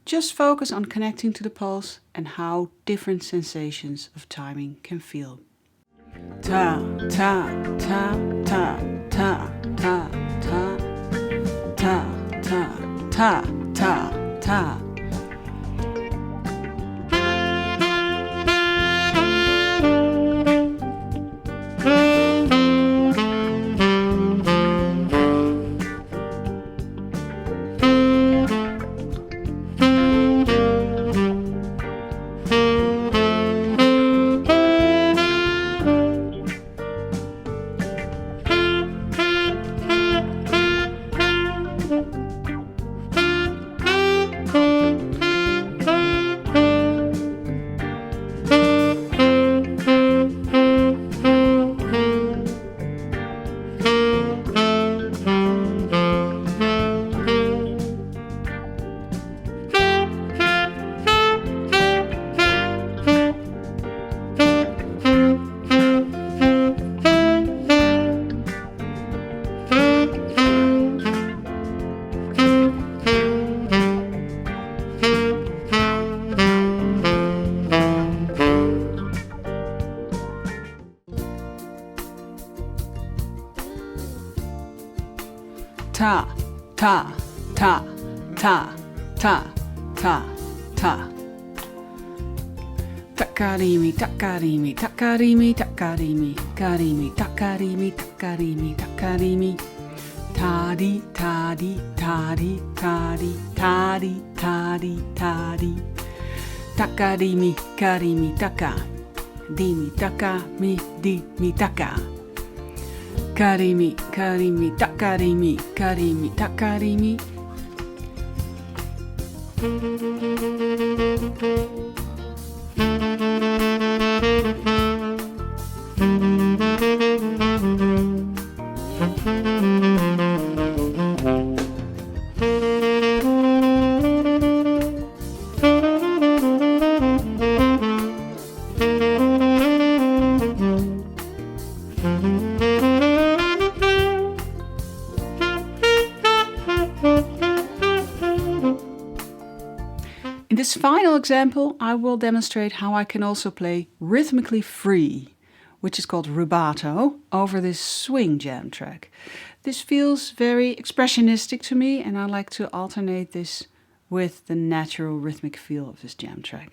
Just focus on connecting to the pulse and how different sensations of timing can feel. Ta, ta, ta, ta, ta, ta, ta, ta, ta, ta, ta, ta. Ta, ta, ta, ta, ta, ta, ta. Takarimi, takarimi, takarimi, takarimi, karimi, takarimi, takarimi, takarimi. Tadi, tadi, tadi, tadi, tadi, tadi, tadi. Takarimi, karimi, taka. Dimi, taka, mi, di, mi, taka. Karimi, karimi, takarimi, karimi, takarimi. In this final example, I will demonstrate how I can also play rhythmically free, which is called rubato, over this swing jam track. This feels very expressionistic to me, and I like to alternate this with the natural rhythmic feel of this jam track.